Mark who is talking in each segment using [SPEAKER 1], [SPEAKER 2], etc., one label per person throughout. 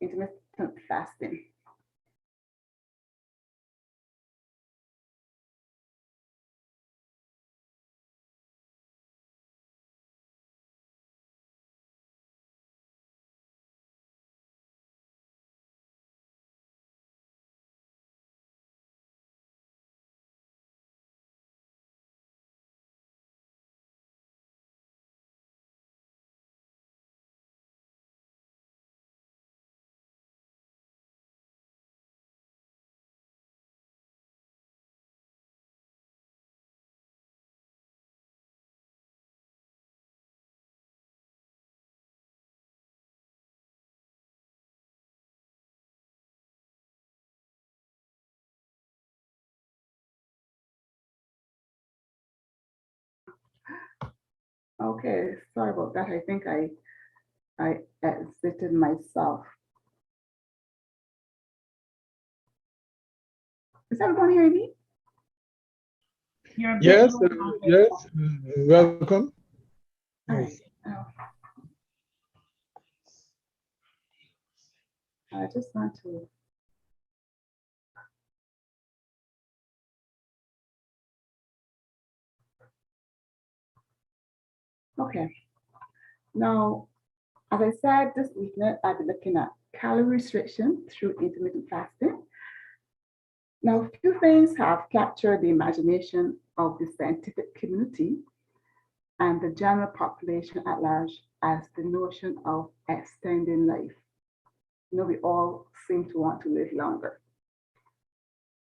[SPEAKER 1] intermittent fasting. Okay, sorry about that. I think I exited myself. Is everyone hearing me?
[SPEAKER 2] Yes, yes, welcome.
[SPEAKER 1] All right. I just want to. Okay. Now, as I said, this evening I'll be looking at calorie restriction through intermittent fasting. Now, a few things have captured the imagination of the scientific community and the general population at large as the notion of extending life. You know, we all seem to want to live longer.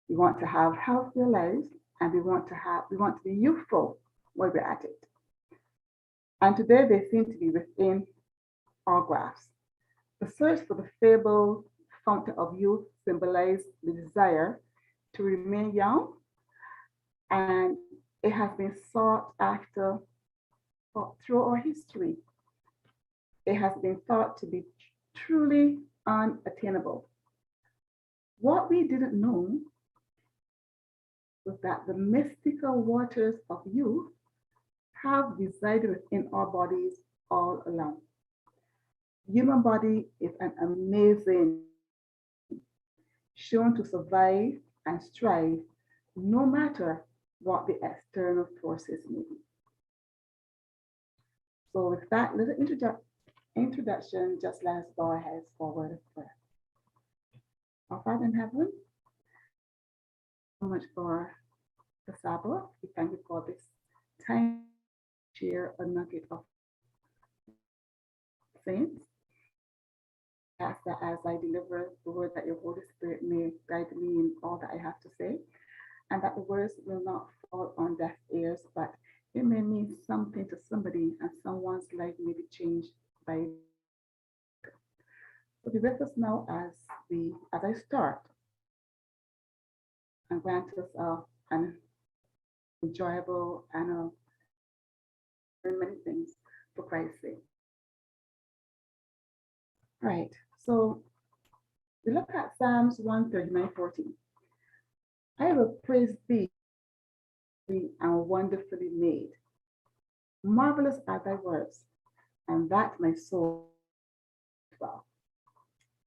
[SPEAKER 1] We want to have healthier lives, and we want to be youthful while we're at it. And today they seem to be within our grasp. The search for the fabled fountain of youth symbolizes the desire to remain young, and it has been sought after through our history. It has been thought to be truly unattainable. What we didn't know was that the mystical waters of youth have resided within our bodies all along. The human body is an amazing, shown to survive and strive no matter what the external forces may be. So with that little introduction, just let us bow our heads forward in prayer. Our Father in heaven, so much for the Sabbath. We thank you for this time to share a nugget of saints. I ask that as I deliver the word, that your Holy Spirit may guide me in all that I have to say, and that the words will not fall on deaf ears, but it may mean something to somebody, and someone's life may be changed by it. So be with us now as I start, and grant us an enjoyable and many things for Christ's sake. All right, so we look at Psalms 139:14. I will praise thee and wonderfully made. Marvelous are thy words, and that my soul well.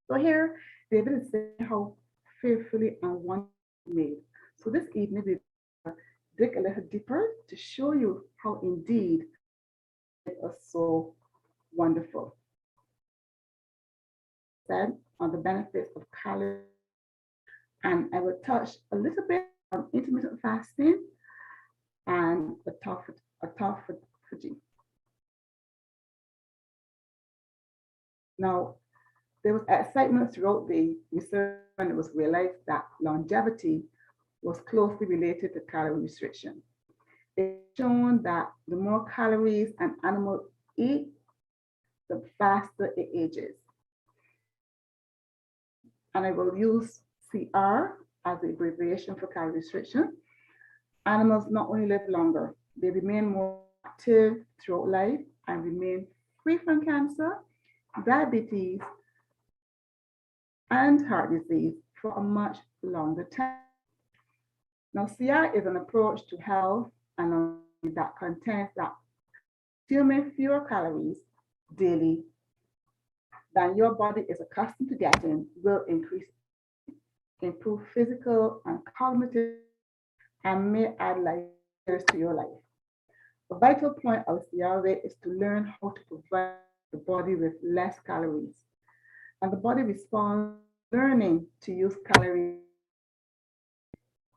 [SPEAKER 1] So here, David is saying how fearfully and wonderfully made. So this evening, we dig a little deeper to show you how indeed it is so wonderful. Said on the benefits of calorie, and I will touch a little bit on intermittent fasting and autophagy. Now, there was excitement throughout the research when it was realized that longevity was closely related to calorie restriction. It's shown that the more calories an animal eats, the faster it ages. And I will use CR as the abbreviation for calorie restriction. Animals not only live longer, they remain more active throughout life and remain free from cancer, diabetes, and heart disease for a much longer time. Now, CR is an approach to health and that contends that consuming fewer calories daily that your body is accustomed to getting will improve physical and cognitive, and may add like years to your life. The vital point of CRA is to learn how to provide the body with less calories. And the body responds learning to use calories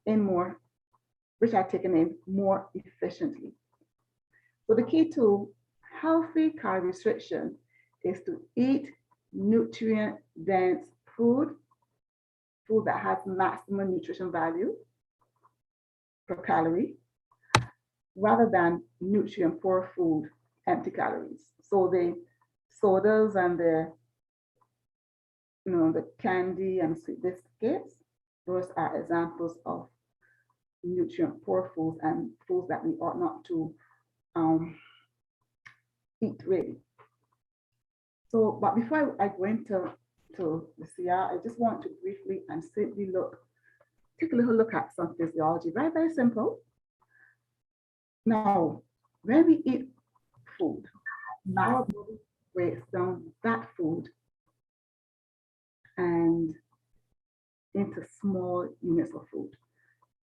[SPEAKER 1] in more, which are taken in more efficiently. So the key to healthy calorie restriction is to eat nutrient-dense food that has maximum nutrition value per calorie, rather than nutrient-poor food, empty calories. So the sodas and the candy and sweet biscuits, those are examples of nutrient-poor foods and foods that we ought not to eat really. So, but before I go into the CR, I just want to briefly and simply take a little look at some physiology. Very, very simple. Now, when we eat food, our body breaks down that food and into small units of food.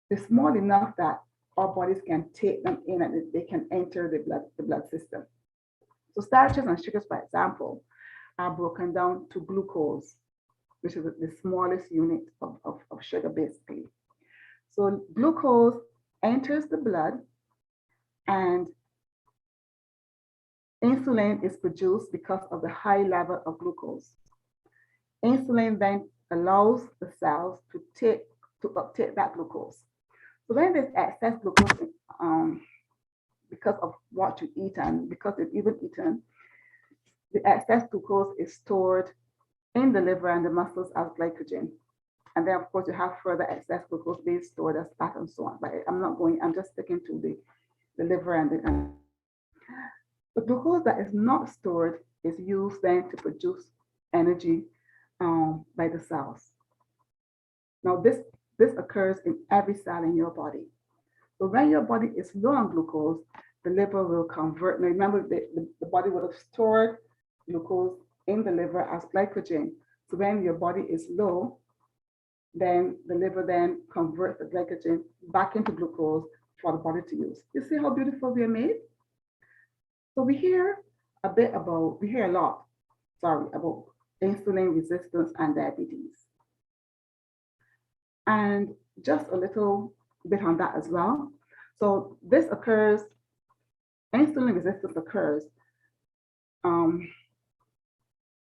[SPEAKER 1] They're small enough that our bodies can take them in and they can enter the blood system. So starches and sugars, for example, are broken down to glucose, which is the smallest unit of sugar, basically. So glucose enters the blood and insulin is produced because of the high level of glucose. Insulin then allows the cells to uptake that glucose. So when there's excess glucose, because of what you eat and because it's even eaten, the excess glucose is stored in the liver and the muscles as glycogen. And then, of course, you have further excess glucose being stored as fat and so on. But I'm just sticking to the liver and the glucose that is not stored is used then to produce energy by the cells. Now, this occurs in every cell in your body. So when your body is low on glucose, the liver will convert. Now, remember, the body will have stored glucose in the liver as glycogen. So when your body is low, then the liver then converts the glycogen back into glucose for the body to use. You see how beautiful we are made? So we hear a lot about insulin resistance and diabetes. And just a little bit on that as well. So insulin resistance occurs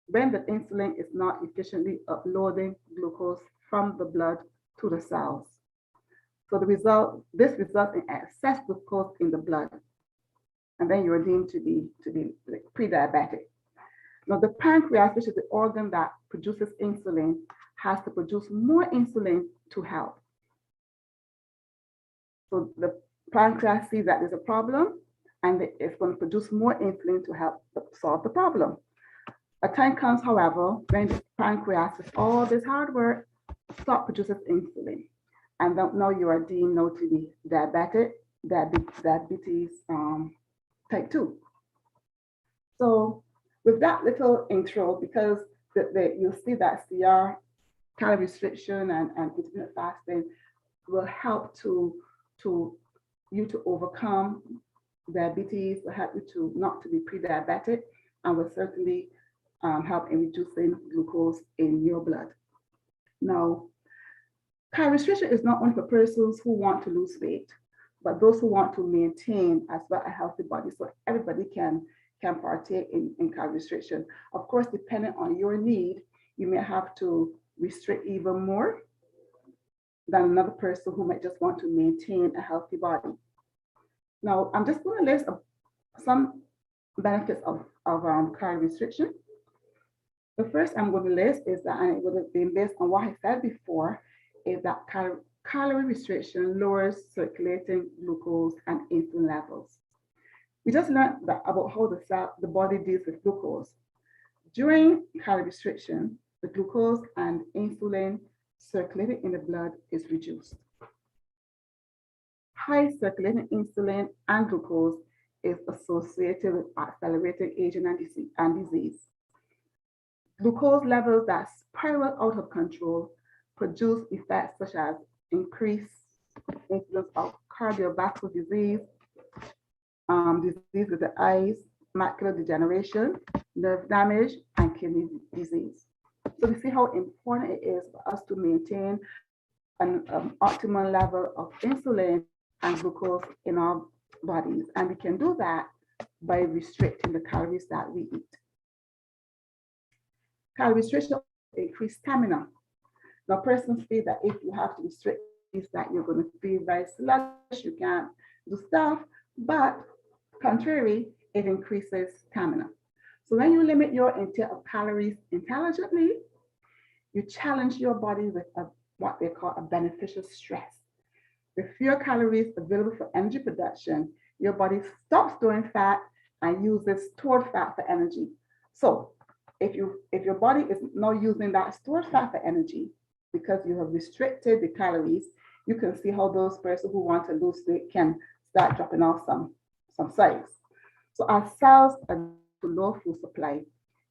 [SPEAKER 1] when the insulin is not efficiently uploading glucose from the blood to the cells. So this results in excess glucose in the blood. And then you're deemed to be pre-diabetic. Now the pancreas, which is the organ that produces insulin, has to produce more insulin to help. So the pancreas sees that there's a problem and it's going to produce more insulin to help solve the problem. A time comes, however, when the pancreas, with all this hard work, stop producing insulin. And now you are deemed now to be diabetes type 2. So with that little intro, because you'll see that CR, calorie restriction and intermittent fasting will help to overcome diabetes, will help you not to be pre-diabetic, and will certainly help in reducing glucose in your blood. Now, calorie restriction is not only for persons who want to lose weight, but those who want to maintain as well a healthy body. So everybody can partake in calorie restriction. Of course, depending on your need, you may have to restrict even more than another person who might just want to maintain a healthy body. Now, I'm just going to list some benefits of calorie restriction. The first I'm going to list is that, and it would have been based on what I said before, is that calorie restriction lowers circulating glucose and insulin levels. We just learned about how the body deals with glucose. During calorie restriction, the glucose and insulin circulating in the blood is reduced. High circulating insulin and glucose is associated with accelerated aging and disease. Glucose levels that spiral out of control produce effects such as increased incidence of cardiovascular disease, disease with the eyes, macular degeneration, nerve damage, and kidney disease. So we see how important it is for us to maintain an optimal level of insulin and glucose in our bodies. And we can do that by restricting the calories that we eat. Calorie restriction increase stamina. Now, persons feel that if you have to restrict these, that you're going to feel very sluggish, you can't do stuff, but contrary, it increases stamina. So when you limit your intake of calories intelligently, you challenge your body with what they call a beneficial stress. With fewer calories available for energy production, your body stops storing fat and uses stored fat for energy. So if your body is now using that stored fat for energy because you have restricted the calories, you can see how those persons who want to lose weight can start dropping off some size. So as cells are to low food supply,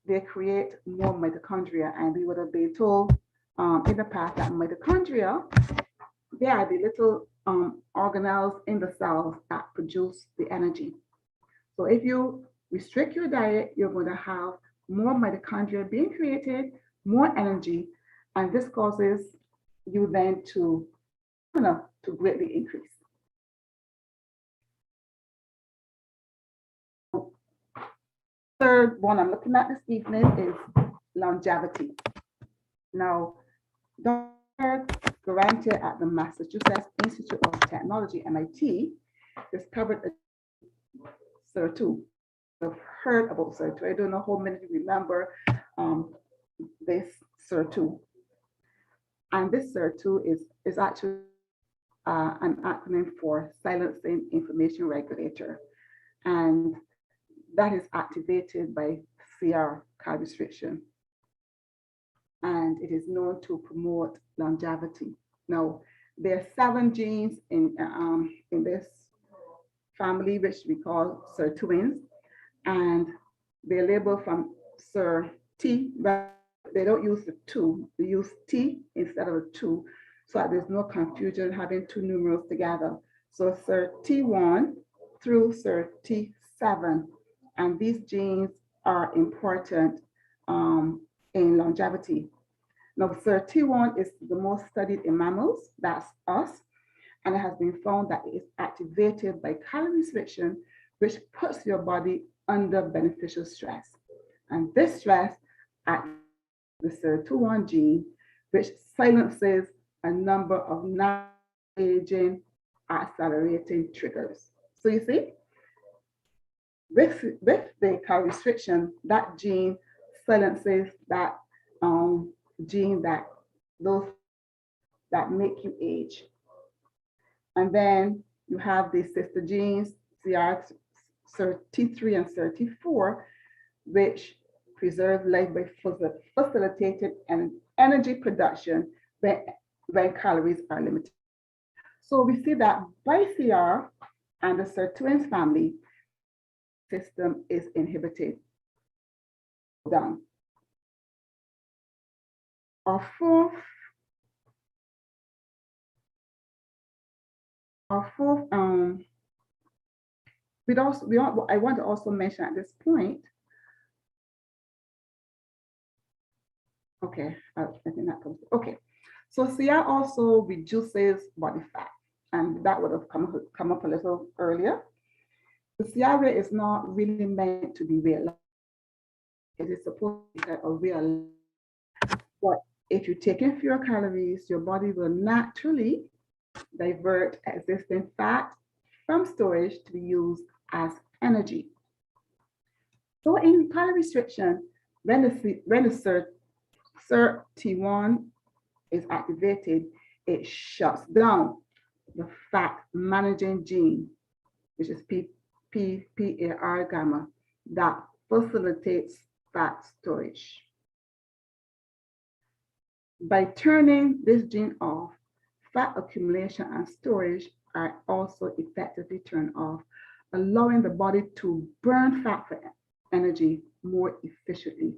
[SPEAKER 1] they create more mitochondria, and we would have been told in the past that mitochondria, they are the little organelles in the cells that produce the energy. So if you restrict your diet, you're going to have more mitochondria being created, more energy, and this causes you then to greatly increase. Third one I'm looking at this evening is longevity. Now, Dr. Garantia at the Massachusetts Institute of Technology, MIT, discovered SIR2. I've heard about SIR2. I don't know how many of you remember this SIR2. And this SIR2 is actually an acronym for Silencing Information Regulator. And that is activated by CR, calorie restriction. And it is known to promote longevity. Now, there are 7 genes in this family, which we call SIR twins, and they're labeled from SIR T, but they don't use the 2, they use T instead of a 2, so that there's no confusion having 2 numerals together. So SIR T1 through SIR T7, and these genes are important in longevity. Now, SIR T1 is the most studied in mammals, that's us, and it has been found that it is activated by calorie restriction, which puts your body under beneficial stress. And this stress activates the SIR21 gene, which silences a number of non-aging accelerating triggers. So you see, with the calorie restriction, that gene silences that gene that make you age. And then you have the sister genes, SIR-T3 and SIR-T4, which preserve life by facilitated energy production when calories are limited. So we see that by CR and the SIR twins family, system is inhibited. Down. Our fourth I want to also mention at this point. Okay, I think that comes. Okay, so CR also reduces body fat, and that would have come up a little earlier. The CR rate is not really meant to be real. It is supposed to be a real. But if you take in fewer calories, your body will naturally divert existing fat from storage to be used as energy. So in calorie restriction, when the SIR-T1 is activated, it shuts down the fat managing gene, which is PAR gamma, that facilitates fat storage. By turning this gene off, fat accumulation and storage are also effectively turned off, allowing the body to burn fat for energy more efficiently.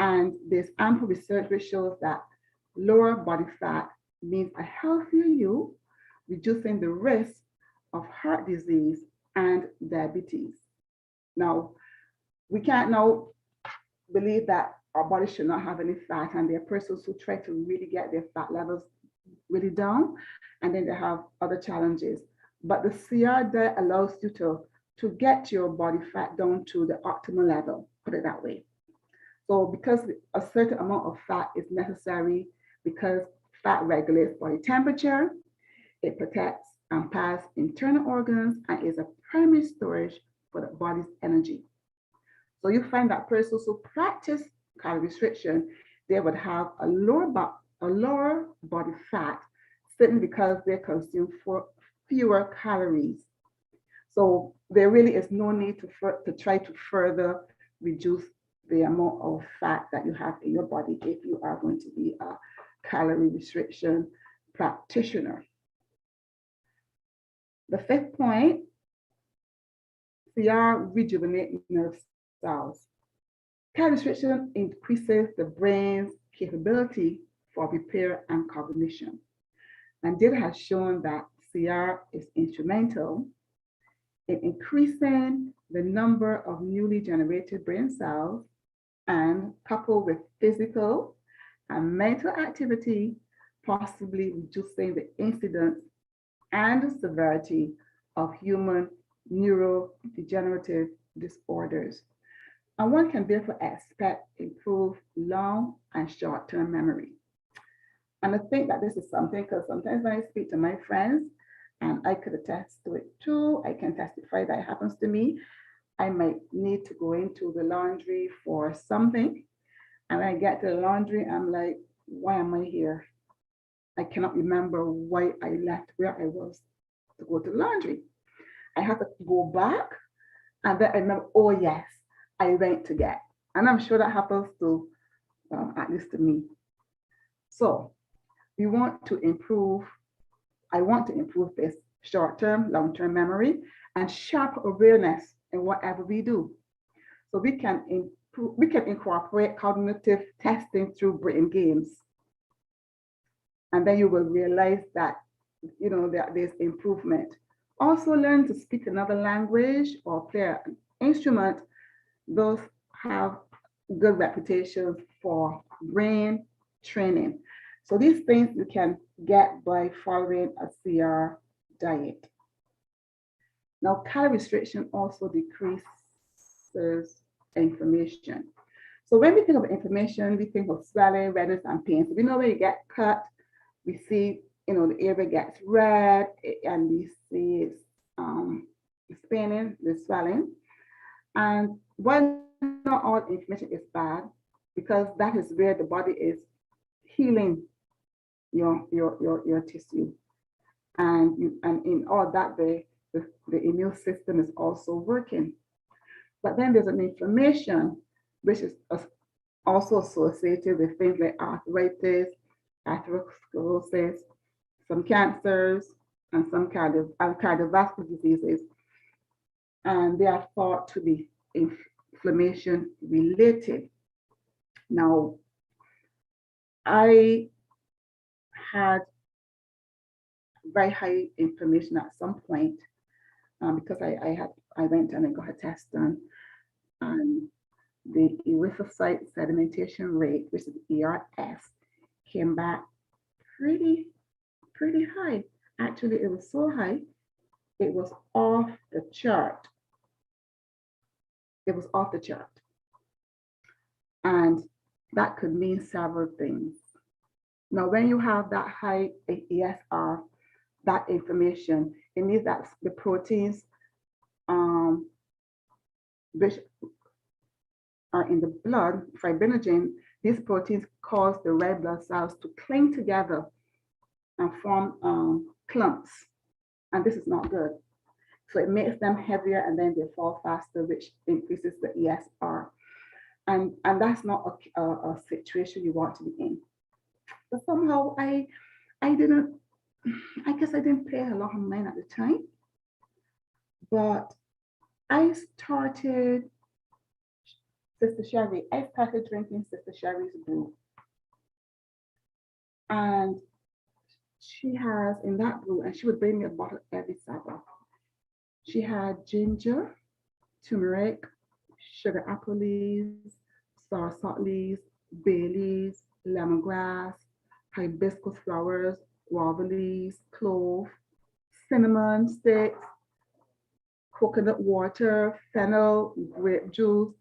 [SPEAKER 1] And there's ample research which shows that lower body fat means a healthier you, reducing the risk of heart disease and diabetes. Now, we can't now believe that our body should not have any fat, and there are persons who try to really get their fat levels really down, and then they have other challenges. But the CR diet allows you to get your body fat down to the optimal level, put it that way. So because a certain amount of fat is necessary, because fat regulates body temperature, it protects and pass internal organs, and is a primary storage for the body's energy. So you find that persons who practice calorie restriction, they would have a lower body fat, simply because they consume fewer calories. So there really is no need to try to further reduce the amount of fat that you have in your body if you are going to be a calorie restriction practitioner. The fifth point, CR rejuvenate nerve cells. Calorie restriction increases the brain's capability for repair and cognition. And data has shown that CR is instrumental in increasing the number of newly generated brain cells, and coupled with physical and mental activity, possibly reducing the incidence and severity of human neurodegenerative disorders. And one can therefore expect improved long and short-term memory. And I think that this is something, because sometimes when I speak to my friends, and I could attest to it too, I can testify that it happens to me. I might need to go into the laundry for something, and when I get to the laundry, I'm like, why am I here? I cannot remember why I left where I was to go to the laundry. I have to go back, and then I remember, oh yes, I went to get. And I'm sure that happens to, at least to me. So we want to improve, I want to improve this short-term, long-term memory and sharp awareness in whatever we do. So we can incorporate cognitive testing through brain games. And then you will realize that, that there's improvement. Also learn to speak another language or play an instrument. Those have good reputations for brain training. So these things you can get by following a CR diet. Now, calorie restriction also decreases inflammation. So when we think of inflammation, we think of swelling, redness, and pain. So we know when you get cut, we see, the area gets red, and we see it's paining, the swelling. And while not all inflammation is bad, because that is where the body is healing your tissue, and in all that way, the immune system is also working. But then there's an inflammation which is also associated with things like arthritis, atherosclerosis, some cancers, and some cardiovascular diseases. And they are thought to be inflammation related. Now, I had very high inflammation at some point because I went and I got a test done, and the erythrocyte sedimentation rate, which is ERS, came back pretty high. Actually, it was so high, it was off the chart. It was off the chart. And that could mean several things. Now, when you have that high ESR, that inflammation, it means that the proteins which are in the blood, fibrinogen, these proteins cause the red blood cells to cling together and form clumps. And this is not good. So it makes them heavier, and then they fall faster, which increases the ESR. And that's not a situation you want to be in. But somehow I guess I didn't pay a lot of mind at the time. But I started Sister Sherry. I started drinking Sister Sherry's brew. And she has in that brew, and she would bring me a bottle every Sabbath. She had ginger, turmeric, sugar apple leaves, soursop leaves, bay leaves, lemongrass, hibiscus flowers, guava leaves, clove, cinnamon sticks, coconut water, fennel, grape juice,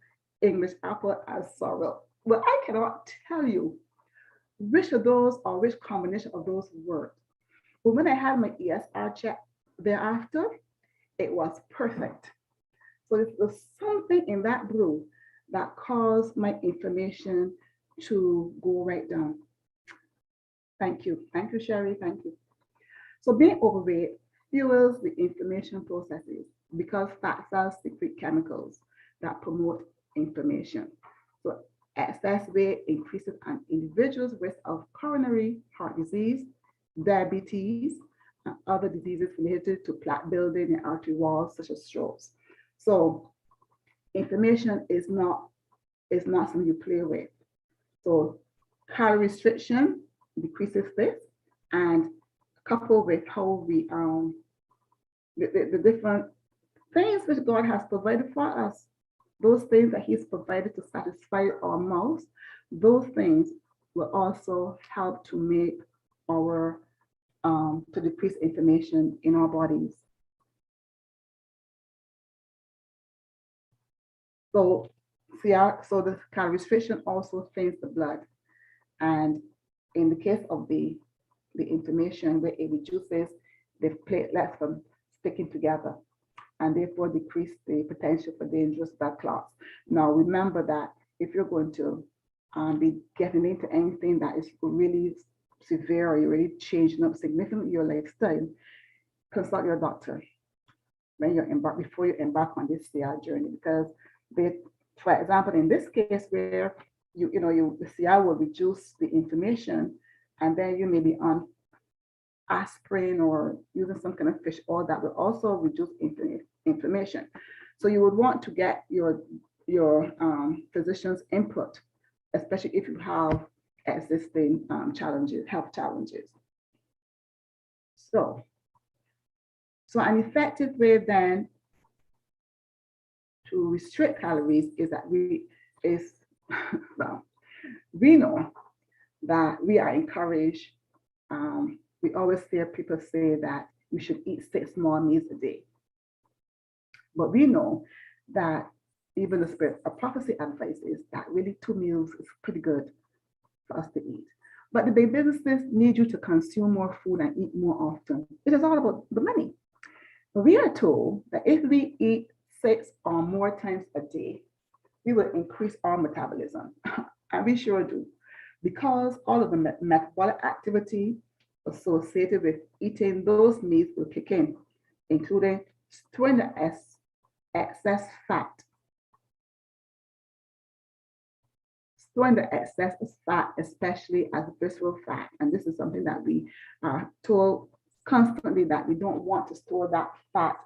[SPEAKER 1] English apple, and sorrel. Well, I cannot tell you which of those or which combination of those worked. But when I had my ESR check thereafter, it was perfect. So there was something in that brew that caused my inflammation to go right down. Thank you. Thank you, Sherry. Thank you. So being overweight fuels the inflammation processes because fat cells secrete chemicals that promote inflammation. So excess weight increases an individual's risk of coronary heart disease, diabetes, and other diseases related to plaque building in artery walls, such as strokes. So inflammation is not something you play with. So calorie restriction decreases this, and coupled with how we the different things which God has provided for us, those things that He's provided to satisfy our mouths, those things will also help to make our to decrease inflammation in our bodies. So the calorie restriction also thins the blood, and in the case of the inflammation, where it reduces the platelets from sticking together, and therefore decrease the potential for dangerous blood clots. Now, remember that if you're going to be getting into anything that is really severe, or you're really changing up significantly your lifestyle, consult your doctor when before you embark on this CR journey, because for example, in this case where the CR will reduce the inflammation, and then you may be on aspirin or using some kind of fish oil that will also reduce inflammation. So you would want to get your physician's input, especially if you have existing health challenges. So an effective way then to restrict calories is that we know that we are encouraged. We always hear people say that we should eat 6 small meals a day. But we know that even the spirit of prophecy advice is that really 2 meals is pretty good for us to eat. But the big businesses need you to consume more food and eat more often. It is all about the money. But we are told that if we eat 6 or more times a day, we will increase our metabolism. And we sure do. Because all of the metabolic activity associated with eating those meals will kick in, including storing the excess fat. Storing the excess fat, especially as visceral fat. And this is something that we are told constantly, that we don't want to store that fat,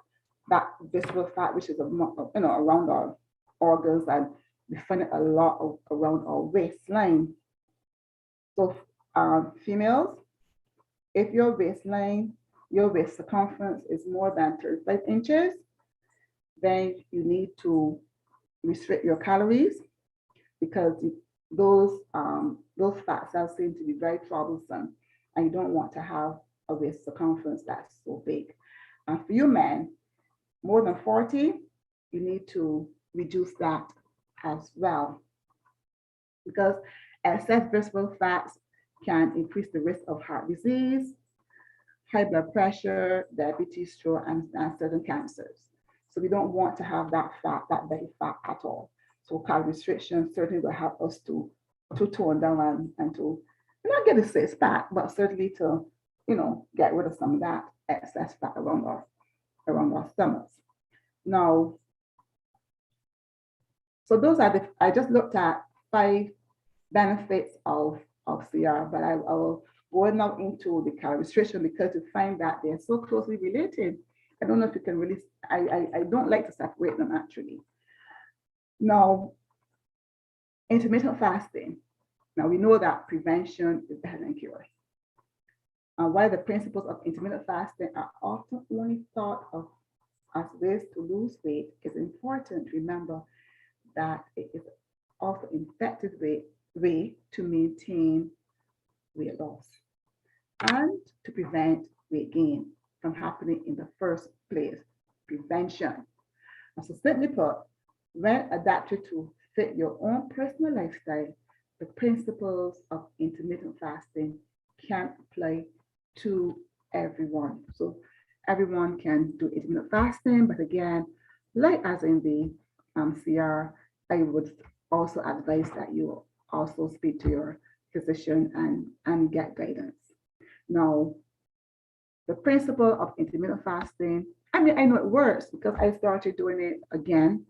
[SPEAKER 1] that visceral fat, which is around our organs, and we find it a lot around our waistline. So females, if your waist circumference is more than 35 inches, then you need to restrict your calories, because those fat cells seem to be very troublesome, and you don't want to have a waist circumference that's so big. And for you men, more than 40, you need to reduce that as well, because excess visceral fats can increase the risk of heart disease, high blood pressure, diabetes, stroke, and certain cancers. So we don't want to have that very fat at all. So calorie restriction certainly will help us to tone down and to not get a 6-pack, but certainly to get rid of some of that excess fat around our stomachs. Now, so those are I just looked at 5 benefits of CR, but I will go now into the calorie restriction, because you find that they're so closely related. I don't know if you can really, I don't like to separate them actually. Now, Intermittent fasting. Now we know that prevention is better than cure. While the principles of intermittent fasting are often only thought of as ways to lose weight, it's important to remember that it is also an effective way to maintain weight loss and to prevent weight gain from happening in the first place. Prevention. So simply put, when adapted to fit your own personal lifestyle, the principles of intermittent fasting can apply to everyone. So everyone can do intermittent fasting, but again, like as in the CR, I would also advise that you also speak to your physician and get guidance. Now, the principle of intermittent fasting, I mean, I know it works because I started doing it again.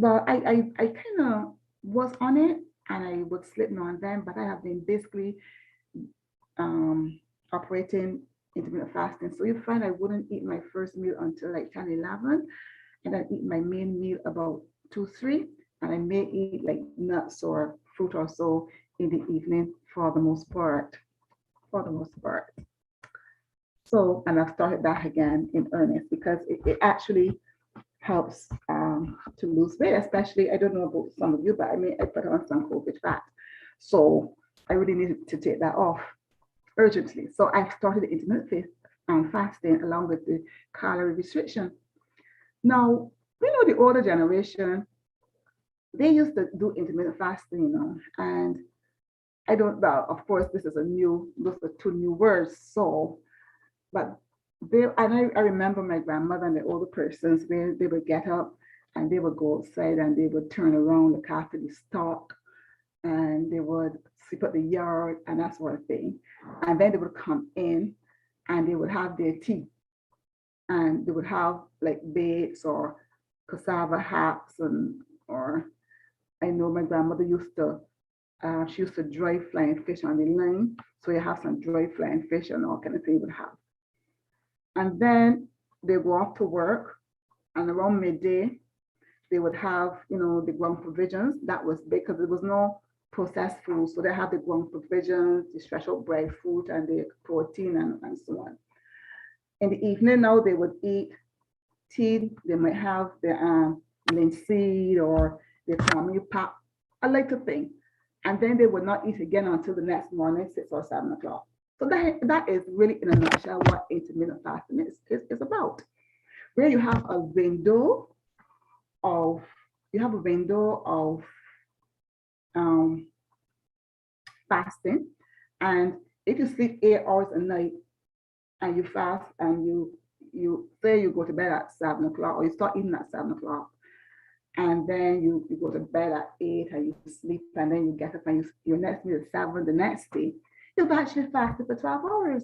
[SPEAKER 1] But I kind of was on it and I would slip now and then, but I have been basically operating intermittent fasting. So you find I wouldn't eat my first meal until like 10, 11, and then eat my main meal about 2, 3, and I may eat like nuts or fruit or so in the evening for the most part. So, and I've started that again in earnest because it actually helps to lose weight, especially, I don't know about some of you, but I put on some COVID fat. So I really needed to take that off urgently. So I started the intermittent fasting along with the calorie restriction. Now, we know the older generation, they used to do intermittent fasting, and I don't, well, of course, those are 2 new words. So, but I remember my grandmother and the older persons, they would get up and they would go outside and they would turn around, look after the stock, and they would sweep up the yard and that sort of thing. And then they would come in and they would have their tea. And they would have like bakes or cassava hacks or I know my grandmother she used to dry flying fish on the line. So you have some dry flying fish and all kind of thing you would have. And then they go off to work, and around midday, they would have, the ground provisions. That was because there was no processed food. So they have the ground provisions, the special bread fruit, and the protein and so on. In the evening now, they would eat tea. They might have the linseed or the cornmeal pap, I like to think. And then they would not eat again until the next morning, 6 or 7 o'clock. So that is really in a nutshell what intermittent fasting is about. Where you have a window of fasting, and if you sleep 8 hours a night and you fast and you say you go to bed at 7 o'clock or you start eating at 7 o'clock, and then you go to bed at 8 and you sleep, and then you get up and your next meal is 7 the next day, you've actually fasted for 12 hours.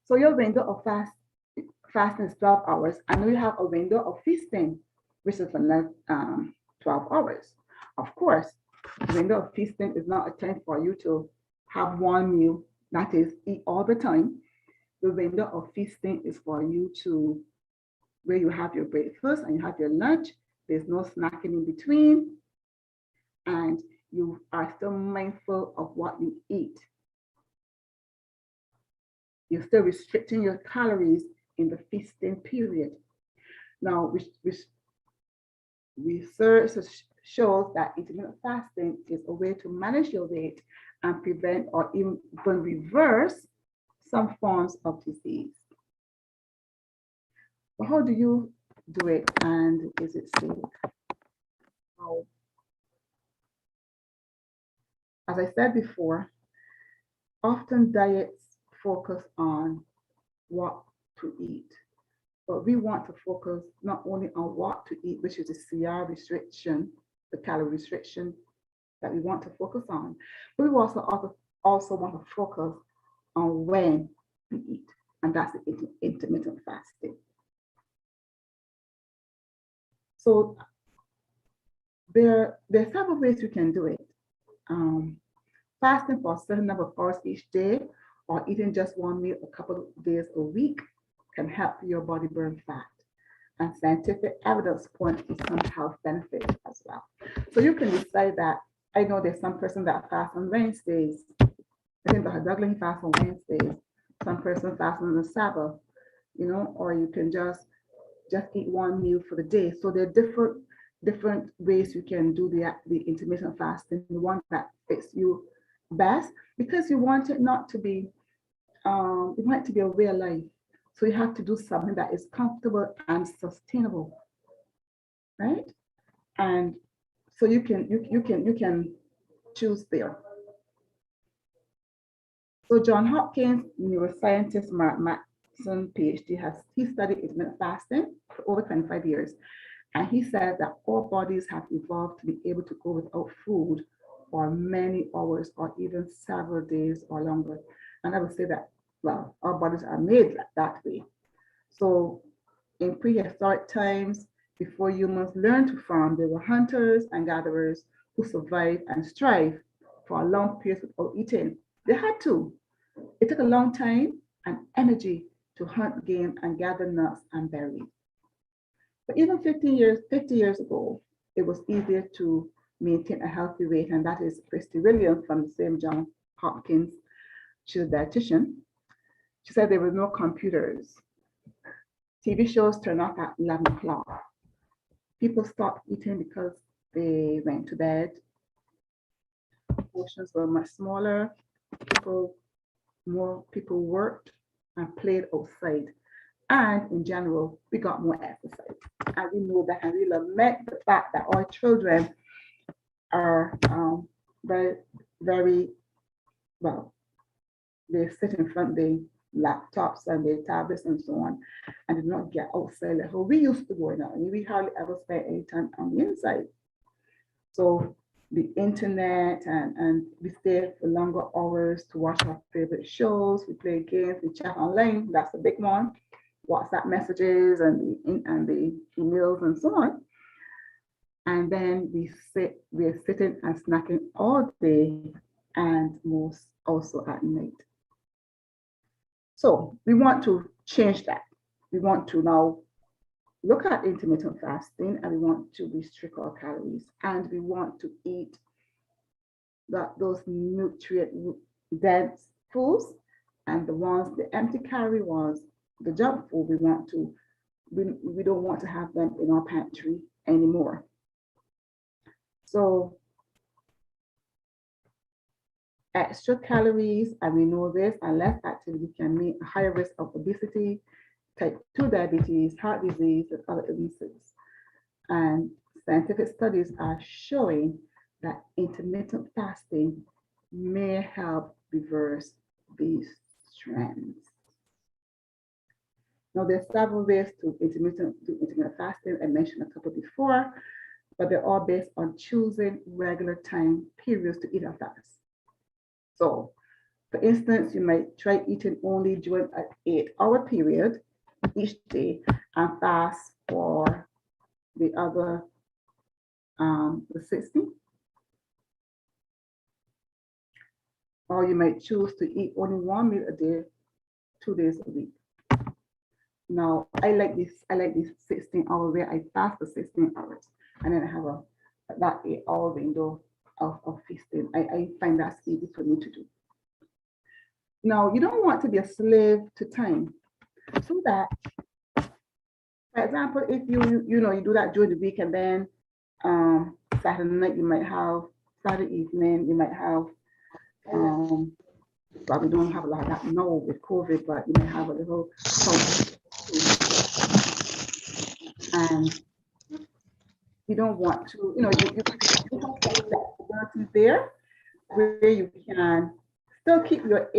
[SPEAKER 1] So your window of fasting is 12 hours, and then you have a window of feasting, which is another 12 hours. Of course, the window of feasting is not a time for you to have one meal, that is, eat all the time. The window of feasting is for you to, where you have your breakfast and you have your lunch, there's no snacking in between, and you are still mindful of what you eat. You're still restricting your calories in the feasting period. Now, research shows that intermittent fasting is a way to manage your weight and prevent or even reverse some forms of disease. But how do you do it, and is it safe? As I said before, often diets focus on what to eat, but we want to focus not only on what to eat, which is the CR restriction, the calorie restriction that we want to focus on, but we also want to focus on when we eat, and that's the intermittent fasting. So there are several ways you can do it. Fasting for a certain number of hours each day, or eating just one meal a couple of days a week, can help your body burn fat. and scientific evidence points to some health benefits as well. So you can decide that. I know there's some person that fast on Wednesdays. I think Dr. Douglin fast on Wednesdays. Some person fast on the Sabbath, or you can just eat one meal for the day. So there are different ways you can do the intermittent fasting, the one that fits you best, because you want it not to be, you want it to be a way of life. So you have to do something that is comfortable and sustainable, right? And so you can choose there. So John Hopkins, neuroscientist Mark Matson, PhD, he studied intermittent fasting for over 25 years. And he said that our bodies have evolved to be able to go without food for many hours or even several days or longer. And I would say that, well, our bodies are made that way. So in prehistoric times, before humans learned to farm, there were hunters and gatherers who survived and strived for a long period without eating. They had to. It took a long time and energy to hunt game and gather nuts and berries. But even 50 years ago, it was easier to maintain a healthy weight, and that is Christy Williams from the same John Hopkins. She's a dietitian. She said there were no computers. TV shows turned off at 11 o'clock. People stopped eating because they went to bed. Portions were much smaller. More people worked and played outside. And in general, we got more exercise. And we know that, and we lament the fact that our children are very, very, well, they sit in front of the laptops and their tablets and so on, and do not get outside like how we used to go now. I mean, we hardly ever spend any time on the inside. So the internet, and we stay for longer hours to watch our favorite shows, we play games, we chat online, that's a big one. WhatsApp messages and the emails and so on. And then we're sitting and snacking all day and most also at night. So we want to change that. We want to now look at intermittent fasting, and we want to restrict our calories, and we want to eat those nutrient dense foods, and the empty calorie ones, the junk food, we don't want to have them in our pantry anymore. So extra calories, and we know this, and less activity can mean a higher risk of obesity, type 2 diabetes, heart disease, and other illnesses. And scientific studies are showing that intermittent fasting may help reverse these trends. Now, there's several ways to intermittent fasting. I mentioned a couple before, but they're all based on choosing regular time periods to eat a fast. So, for instance, you might try eating only during an 8-hour period each day and fast for the other, the 60. Or you might choose to eat only one meal a day, 2 days a week. Now, I like this 16-hour where I fast for 16 hours and then I have that 8-hour window of feasting. I find that's easy for me to do. Now, you don't want to be a slave to time. So that, for example, if you do that during the week, and then Saturday night you might have, Saturday evening you might have, but we don't have a lot of that now with COVID, but you might have a little and you don't want to, you have flexibility there where you can still keep your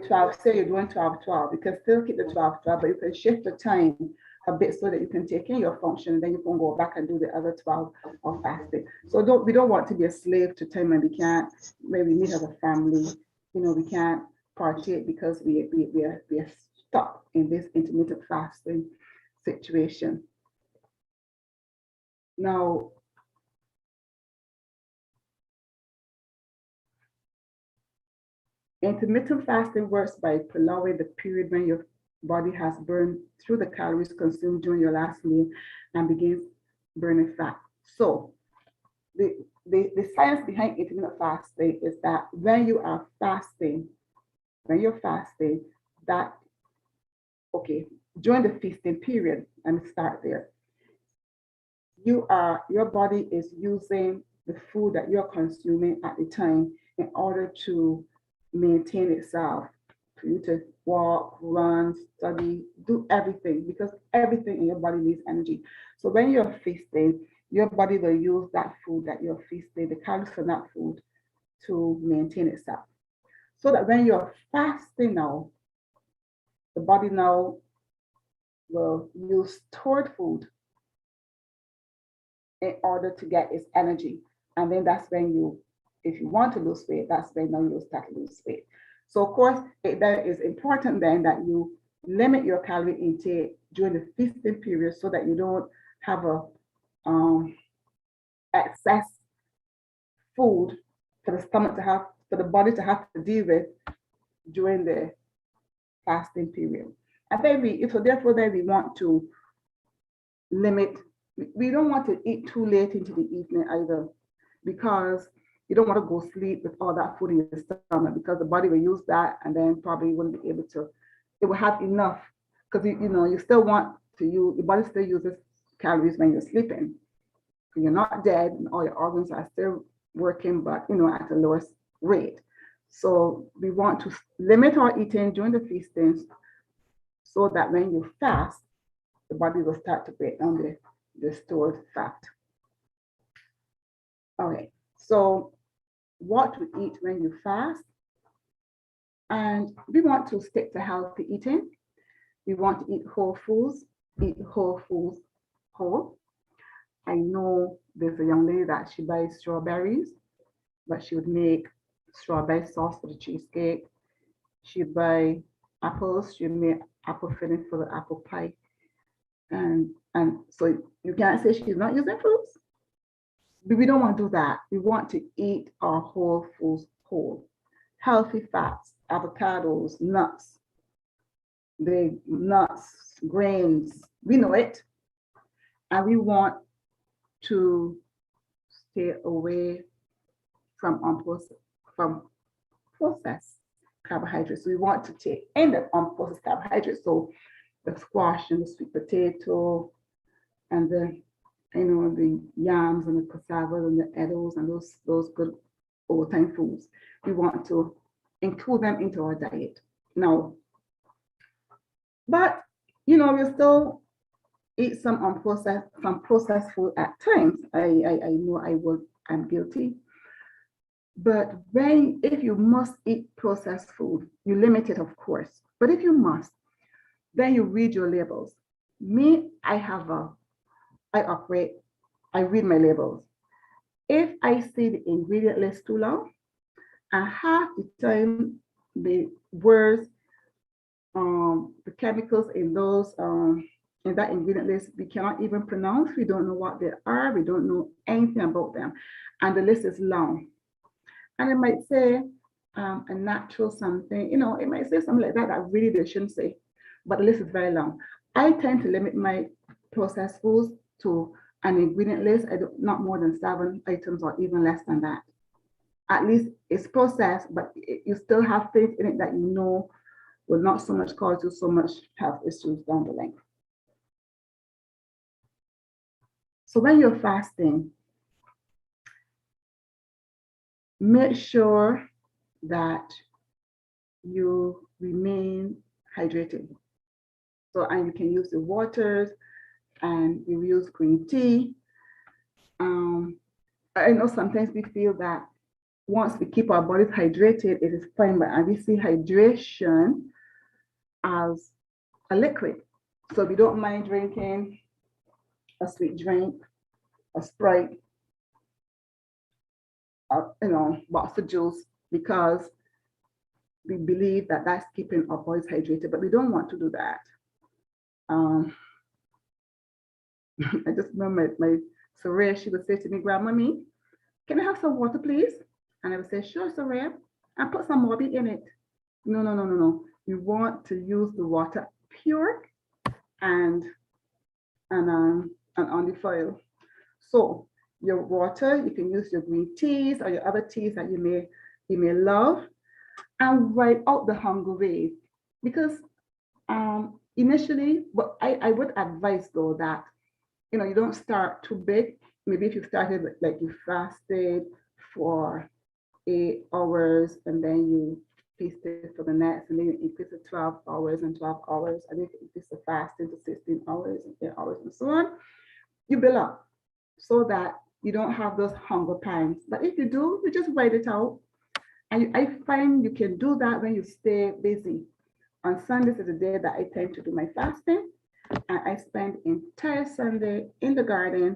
[SPEAKER 1] 12, say you're doing 12-12, you can still keep the 12-12, but you can shift the time a bit so that you can take in your function, and then you can go back and do the other 12 of fasting. So we don't want to be a slave to time, and we can't, maybe meet as a family, we can't partake because we are stuck in this intermittent fasting situation. Now, intermittent fasting works by prolonging the period when your body has burned through the calories consumed during your last meal and begins burning fat. So the science behind intermittent fasting is that when you are fasting, when you're fasting, that, okay, during the feasting period, let me start there. Your body is using the food that you're consuming at the time in order to maintain itself, for you to walk, run, study, do everything, because everything in your body needs energy. So when you're feasting, your body will use that food that you're feasting, the calories from that food, to maintain itself. So that when you're fasting now, the body now will use stored food in order to get its energy. And then that's when you, if you want to lose weight, that's when now you'll start to lose weight. So of course, that is important then that you limit your calorie intake during the feasting period so that you don't have a excess food for the stomach to have, for the body to have to deal with during the fasting period. And then so therefore then we want to limit, we don't want to eat too late into the evening either, because you don't want to go sleep with all that food in your stomach, because the body will use that and then probably wouldn't be able to, it will have enough, because you still want to use, your body still uses calories when you're sleeping. You're not dead and all your organs are still working, but at a lower rate. So we want to limit our eating during the feastings so that when you fast, the body will start to break down the stored fat. All right, so what to eat when you fast. And we want to stick to healthy eating. We want to eat whole foods, whole. I know there's a young lady that she buys strawberries, but she would make strawberry sauce for the cheesecake. She'd buy apples, she'd make apple filling for the apple pie. And so you can't say she's not using fruits. But we don't want to do that. We want to eat our whole foods whole. Healthy fats, avocados, nuts, grains, we know it. And we want to stay away from processed carbohydrates. We want to take in the unprocessed carbohydrates. So the squash and the sweet potato and the yams and the cassava and the edibles and those good old time foods. We want to include them into our diet. Now, but we still eat some processed food at times. I know I'm guilty. But if you must eat processed food, you limit it, of course. But if you must, then you read your labels. Me, I read my labels. If I see the ingredient list too long, and half the time the words, the chemicals in those in that ingredient list, we cannot even pronounce. We don't know what they are. We don't know anything about them, and the list is long. And it might say a natural something. It might say something like that that really they shouldn't say, but the list is very long. I tend to limit my processed foods to an ingredient list. I do not more than 7 items or even less than that. At least it's processed, but you still have things in it that will not so much cause you so much health issues down the line. So when you're fasting, make sure that you remain hydrated. So, and you can use the waters, and you use green tea. I know sometimes we feel that once we keep our bodies hydrated, it is fine, but we see hydration as a liquid. So we don't mind drinking a sweet drink, a Sprite, box of juice, because we believe that that's keeping our bodies hydrated, but we don't want to do that. I just remember my Soraya, she would say to me, "Grandmommy, can I have some water, please?" And I would say, "Sure, Soraya, and put some Morbi in it." No. We want to use the water pure and undefiled. So your water, you can use your green teas or your other teas that you may love, and ride out the hunger wave. Because initially, but I would advise though that you don't start too big. Maybe if you started like you fasted for 8 hours and then you feasted for the next, and then you increase to 12 hours and 12 hours, and then you increase the fasting to 16 hours and 8 hours and so on. You build up so that you don't have those hunger pangs. But if you do, you just write it out. And I find you can do that when you stay busy. On Sundays is the day that I tend to do my fasting, and I spend entire Sunday in the garden.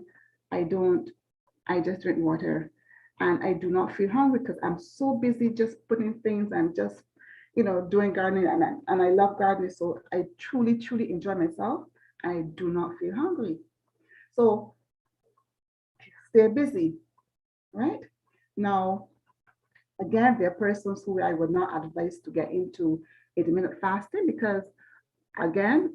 [SPEAKER 1] I just drink water, and I do not feel hungry because I'm so busy just putting things and just, doing gardening, and I love gardening. So I truly, truly enjoy myself. I do not feel hungry. So stay busy, right? Now, again, there are persons who I would not advise to get into intermittent fasting because, again,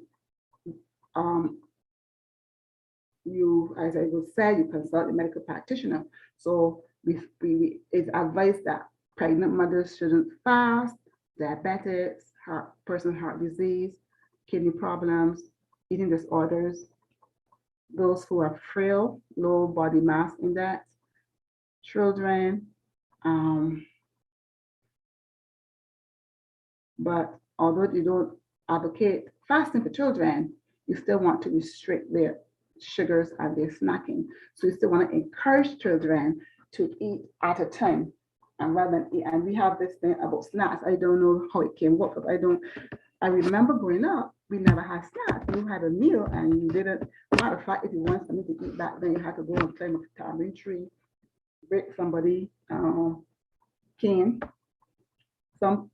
[SPEAKER 1] you, as I will say, you consult a medical practitioner. So it's advised that pregnant mothers shouldn't fast, diabetics, heart disease, kidney problems, eating disorders, those who are frail, low body mass index, children. But although you don't advocate fasting for children, you still want to restrict their sugars and their snacking. So you still want to encourage children to eat at a time and rather than eat. And we have this thing about snacks. I don't know how it came up, but I remember growing up, we never had snacks. You had a meal and you didn't. Matter of fact, if you want something to eat back then, you had to go and climb a tamarind tree, break somebody cane, some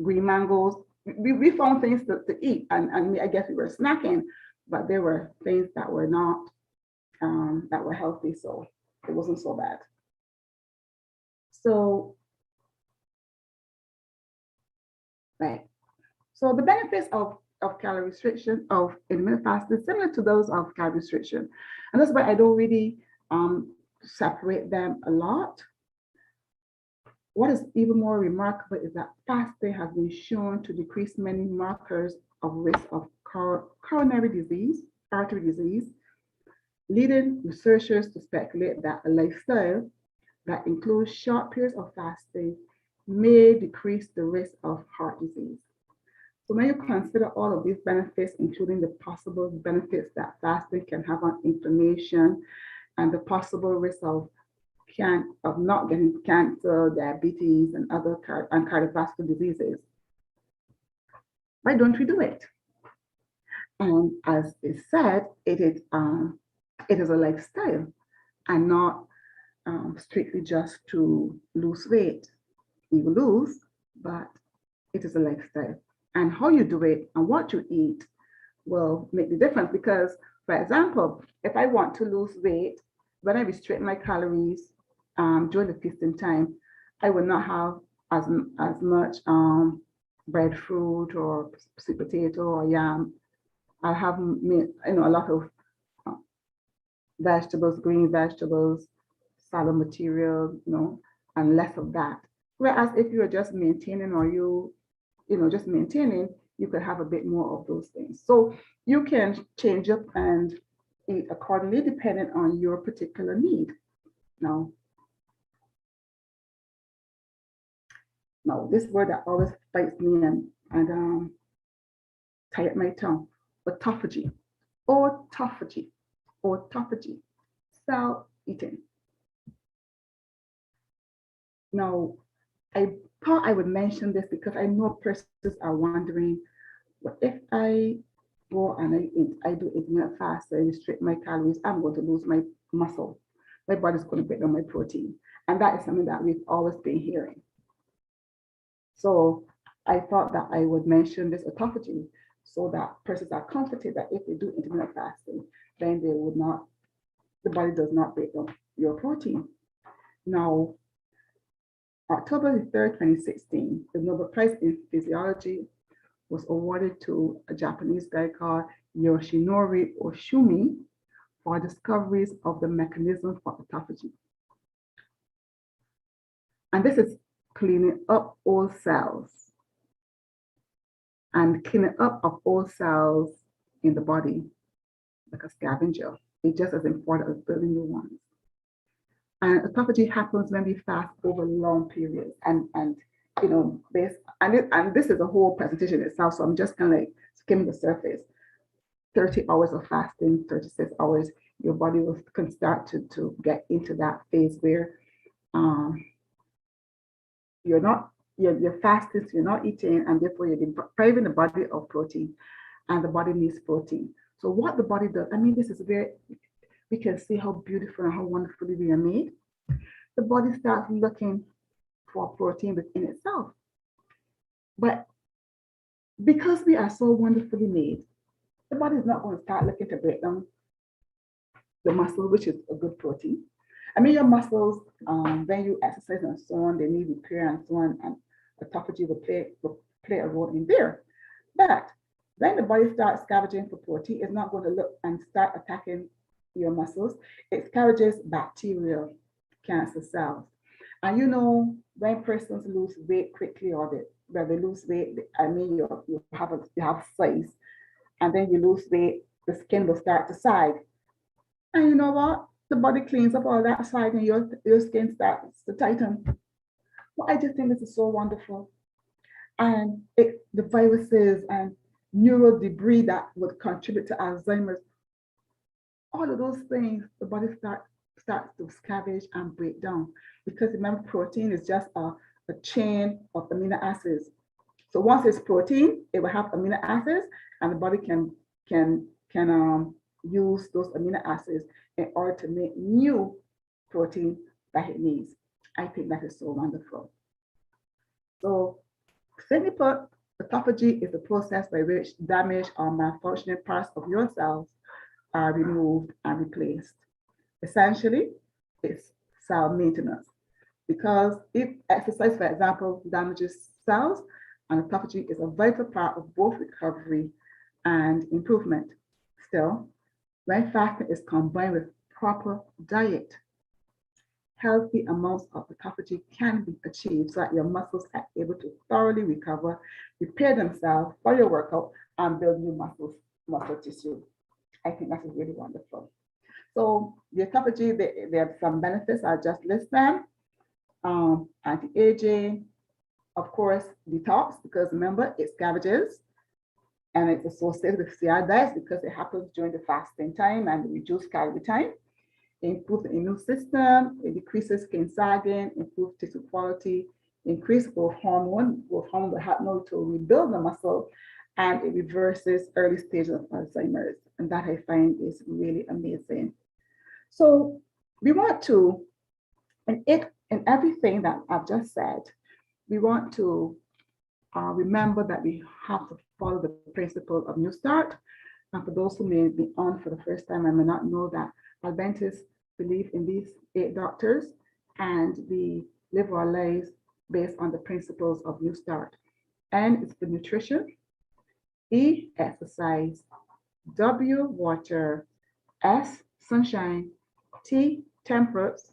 [SPEAKER 1] green mangoes. We found things to eat, and I guess we were snacking, but there were things that were not that were healthy, so it wasn't so bad. So, right. So the benefits of calorie restriction of intermittent fasting is similar to those of calorie restriction, and that's why I don't really separate them a lot. What is even more remarkable is that fasting has been shown to decrease many markers of risk of coronary disease, artery disease, leading researchers to speculate that a lifestyle that includes short periods of fasting may decrease the risk of heart disease. So when you consider all of these benefits, including the possible benefits that fasting can have on inflammation and the possible risk of not getting cancer, diabetes, and other cardiovascular diseases, why don't we do it? And as is said, it is a lifestyle and not strictly just to lose weight. You will lose, but it is a lifestyle. And how you do it and what you eat will make the difference. Because, for example, if I want to lose weight, when I restrict my calories during the feasting time, I will not have as much breadfruit or sweet potato or yam. I'll have a lot of vegetables, green vegetables, salad material, and less of that. Whereas if you're just maintaining or just maintaining, you could have a bit more of those things. So you can change up and eat accordingly depending on your particular need. Now, this word that always bites me and tie up my tongue, autophagy, cell eating. Now, I thought I would mention this because I know persons are wondering, what if I go and I do intermittent fast, I restrict my calories, I'm going to lose my muscle. My body's going to break down my protein. And that is something that we've always been hearing. So I thought that I would mention this autophagy so that persons are comforted that if they do intermittent fasting, then the body does not break down your protein. Now, October 3rd, 2016, the Nobel Prize in Physiology was awarded to a Japanese guy called Yoshinori Oshumi for discoveries of the mechanism for autophagy. And this is cleaning up old cells and cleaning up of old cells in the body like a scavenger. It's just as important as building new ones. And autophagy happens when we fast over long periods. And you know, this is a whole presentation itself. So I'm just kind of like skimming the surface. 30 hours of fasting, 36 hours, your body can start to get into that phase where you're fasting, so you're not eating, and therefore you're depriving the body of protein, and the body needs protein. So what the body does, I mean, this is we can see how beautiful and how wonderfully we are made. The body starts looking for protein within itself. But because we are so wonderfully made, the body is not going to start looking to break down the muscle, which is a good protein. I mean, your muscles, when you exercise and so on, they need repair and so on, and autophagy will play a role in there. But when the body starts scavenging for protein, it's not going to look and start attacking your muscles. It scavenges bacterial cancer cells. And you know, when persons lose weight quickly, or when they lose weight, I mean, you have size, and then you lose weight, the skin will start to sag. And you know what? The body cleans up all that sag and your skin starts to tighten. Well, I just think this is so wonderful. And the viruses and neural debris that would contribute to Alzheimer's, all of those things, the body starts to scavenge and break down. Because remember, protein is just a chain of amino acids. So once it's protein, it will have amino acids, and the body can use those amino acids in order to make new protein that it needs. I think that is so wonderful. So simply put, autophagy is the process by which damaged or malfunctioning parts of your cells are removed and replaced. Essentially, it's cell maintenance. Because if exercise, for example, damages cells, and autophagy is a vital part of both recovery and improvement. Still, when fasting is combined with proper diet, healthy amounts of autophagy can be achieved so that your muscles are able to thoroughly recover, repair themselves for your workout, and build new muscle tissue. I think that is really wonderful. So the autophagy, there are some benefits. I'll just list them. Anti-aging, of course, detox, because remember, it scavenges, and it's associated with CR diets because it happens during the fasting time and the reduced calorie time. It improves the immune system, it decreases skin sagging, improves tissue quality, increases growth hormone. Growth hormone will help now to rebuild the muscle, and it reverses early stages of Alzheimer's. And that I find is really amazing. So we want to, in everything that I've just said, we want to remember that we have to follow the principle of New Start. And for those who may be on for the first time and may not know that, Adventists believe in these 8 doctors, and we live our lives based on the principles of New Start. N is for nutrition, E, exercise, W, water, S, sunshine, T, temperance,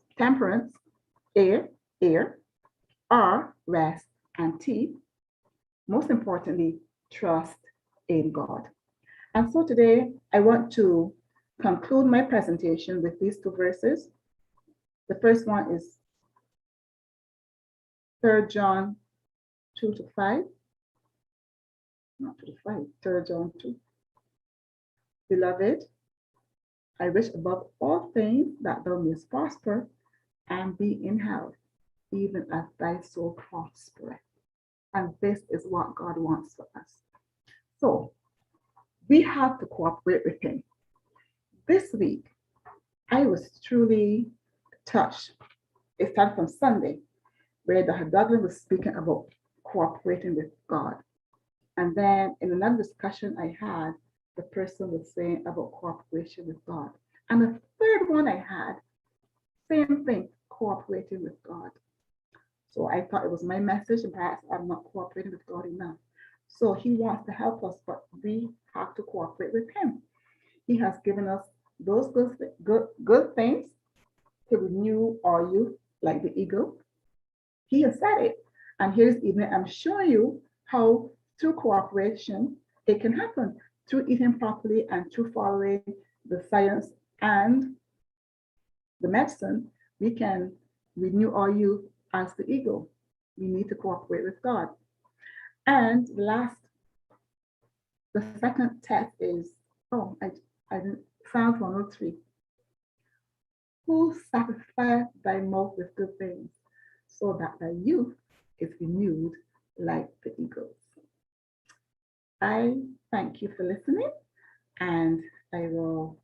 [SPEAKER 1] air, R, rest, and T, most importantly, trust in God. And so today, I want to conclude my presentation with these 2 verses. The first one is 3 John 2-5. Not 2-5, 3 John 2. Beloved, I wish above all things that thou mayest prosper and be in health, even as thy soul prospereth. And this is what God wants for us. So we have to cooperate with him. This week, I was truly touched. It started from Sunday, where Dr. Douglin was speaking about cooperating with God. And then in another discussion I had, the person was saying about cooperation with God. And the third one I had, same thing, cooperating with God. So I thought it was my message, and perhaps I'm not cooperating with God enough. So he wants to help us, but we have to cooperate with him. He has given us those good things to renew our youth like the eagle. He has said it. And here's evening, I'm showing you how through cooperation it can happen through eating properly and through following the science and the medicine, we can renew our youth as the eagle. We need to cooperate with God. And the second test is, I didn't, Psalms 103. Who satisfies thy mouth with good things, so that thy youth is renewed like the eagles. I thank you for listening, and I will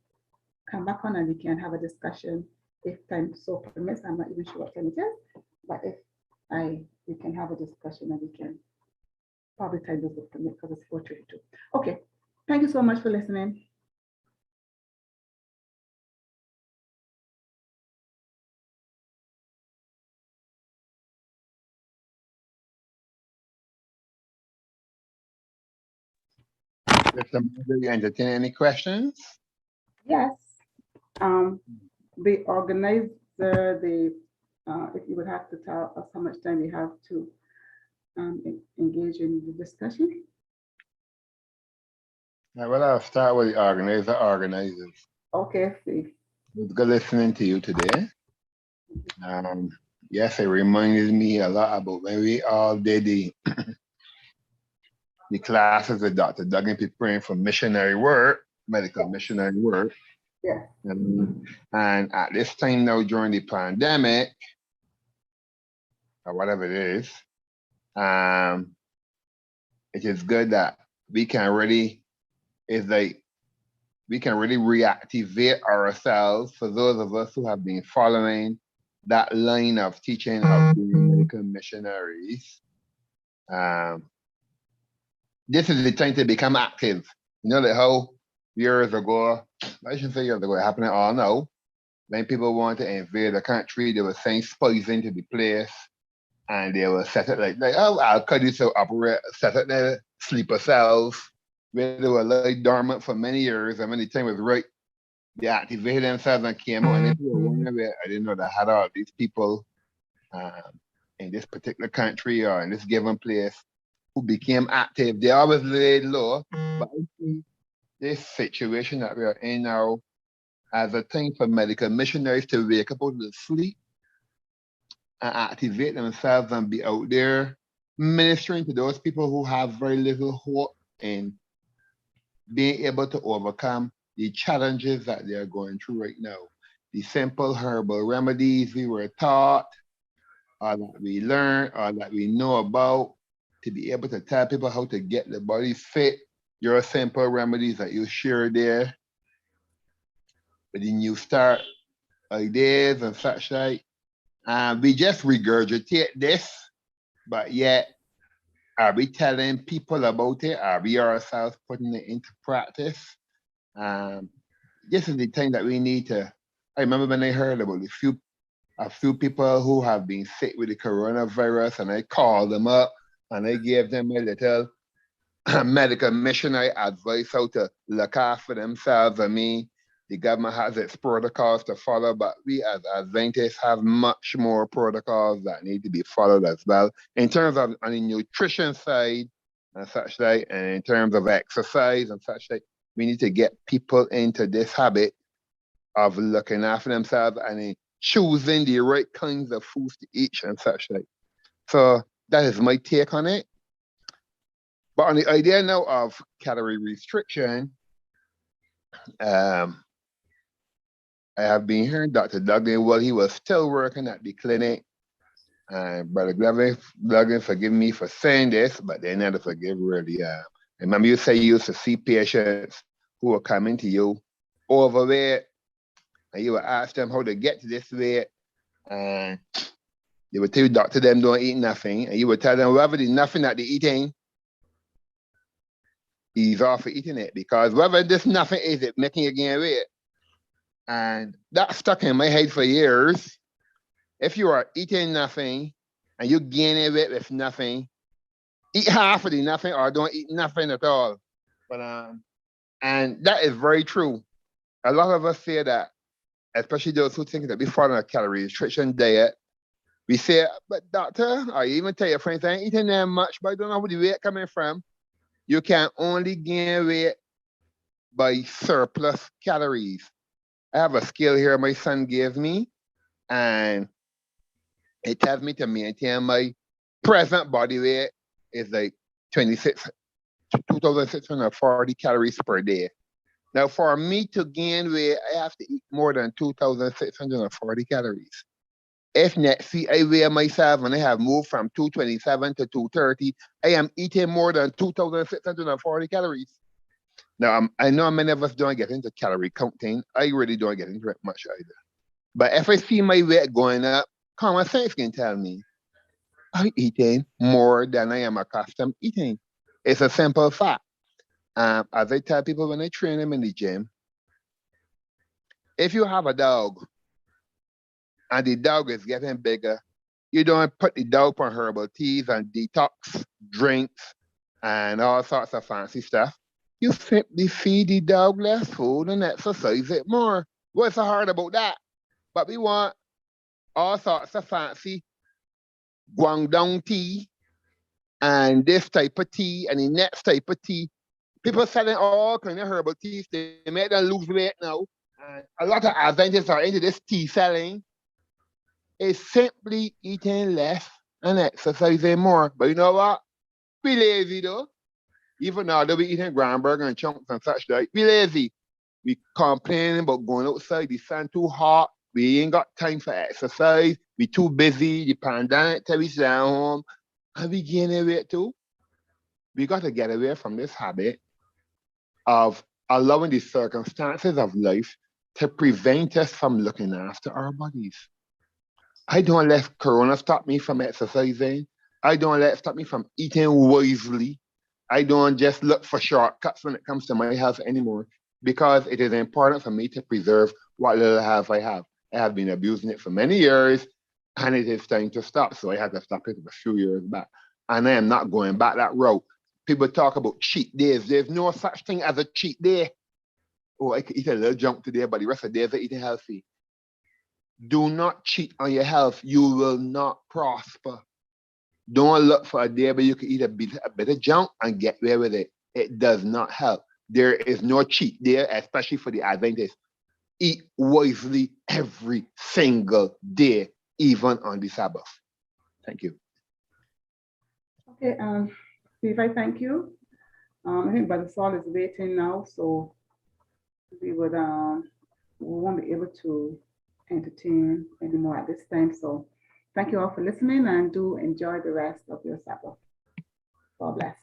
[SPEAKER 1] come back on and we can have a discussion if time so permits. I'm not even sure what time it is, but if we can have a discussion and we can probably time does not permit because it's 4:32. Okay, thank you so much for listening.
[SPEAKER 3] If you entertain any questions?
[SPEAKER 1] Yes, the organizer, if you would have to tell us how much time we have to engage in the discussion.
[SPEAKER 3] Well, I'll start with the organizers.
[SPEAKER 1] Okay, Steve.
[SPEAKER 3] It was good listening to you today. Yes, it reminded me a lot about when we all did the classes with Dr. Douglin preparing for missionary work, medical missionary work.
[SPEAKER 1] Yeah.
[SPEAKER 3] And at this time now during the pandemic, or whatever it is, it is good that we can really reactivate ourselves for those of us who have been following that line of teaching of being medical missionaries. This is the time to become active. You know that how years ago, I shouldn't say years ago, it happened all now. When people want to invade the country, they were saying poison to the place, and they will set it like oh, I'll cut this to operate, set it there, sleeper cells, where they were like dormant for many years, and when the time was right, they activated themselves and came out. And people were wondering, I didn't know that I had all these people in this particular country or in this given place who became active. They always laid low, but I see this situation that we are in now as a time for medical missionaries to wake up out of the sleep and activate themselves and be out there ministering to those people who have very little hope in being able to overcome the challenges that they are going through right now. The simple herbal remedies we were taught, or that we learned, or that we know about, to be able to tell people how to get the body fit, your simple remedies that you share there, with the new start ideas and such like. We just regurgitate this, but yet, are we telling people about it? Are we ourselves putting it into practice? This is the thing that we need to. I remember when I heard about a few people who have been sick with the coronavirus, and I called them up and I gave them a little medical missionary advice how to look after themselves. I mean, the government has its protocols to follow, but we as Adventists have much more protocols that need to be followed as well in terms of on the nutrition side and such like, and in terms of exercise and such like. We need to get people into this habit of looking after themselves and choosing the right kinds of foods to eat and such like. So that is my take on it. But on the idea now of calorie restriction, I have been hearing Dr. Douglin while he was still working at the clinic. And Brother Douglin, forgive me for saying this, but they never forgive really. Remember you say you used to see patients who were coming to you overweight, and you would ask them how to get to this weight, and they would tell you, doctor, them don't eat nothing, and you would tell them, whatever the nothing that they're eating, he's off for eating it, because whatever this nothing is, it making you gain weight. And that stuck in my head for years. If you are eating nothing and you gaining weight with nothing, eat half of the nothing or don't eat nothing at all. But and that is very true. A lot of us say that, especially those who think that we follow a calorie restriction diet. We say, but doctor, or you even tell your friends, I ain't eating that much, but I don't know where the weight coming from. You can only gain weight by surplus calories. I have a scale here my son gave me, and it tells me to maintain my present body weight is like 2,640 calories per day. Now, for me to gain weight, I have to eat more than 2,640 calories. If next see I weigh myself and I have moved from 227 to 230, I am eating more than 2,640 calories. Now, I know many of us don't get into calorie counting. I really don't get into it much either. But if I see my weight going up, common sense can tell me I'm eating more than I am accustomed eating. It's a simple fact. As I tell people when I train them in the gym, if you have a dog and the dog is getting bigger, you don't put the dog on herbal teas and detox drinks and all sorts of fancy stuff. You simply feed the dog less food and exercise it more. What's so hard about that? But we want all sorts of fancy Guangdong tea and this type of tea and the next type of tea. People selling all kind of herbal teas. They make them lose weight now. And a lot of Adventists are into this tea selling. It's simply eating less and exercising more. But you know what? We lazy though. Even now that we eating Granberg and chunks and such like, we lazy. We complaining about going outside, the sun too hot. We ain't got time for exercise. We too busy. The pandemic till we stay at home. And we gaining weight too. We got to get away from this habit of allowing the circumstances of life to prevent us from looking after our bodies. I don't let Corona stop me from exercising. I don't let it stop me from eating wisely. I don't just look for shortcuts when it comes to my health anymore because it is important for me to preserve what little health I have. I have been abusing it for many years and it is time to stop. So I had to stop it a few years back. And I am not going back that route. People talk about cheat days. There's no such thing as a cheat day. Oh, I could eat a little junk today, but the rest of the days I eating healthy. Do not cheat on your health. You will not prosper. Don't look for a day where you can eat a bit of junk and get away with it. It does not help. There is no cheat day, especially for the Adventists. Eat wisely every single day, even on the Sabbath. Thank you.
[SPEAKER 1] Okay, Steve, I thank you. I think Brother Saul is waiting now, so we won't be able to entertain anymore at this time. So thank you all for listening and do enjoy the rest of your Sabbath. God bless.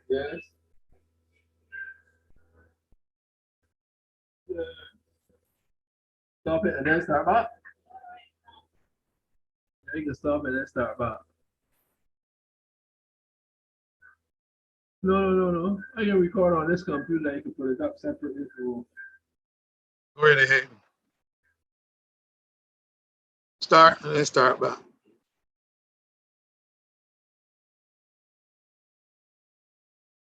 [SPEAKER 2] Yes. Stop it and then start back. You can stop it and then start back. No. I can record on this computer. You can put it up separately.
[SPEAKER 4] Go right ahead. Start and then start back.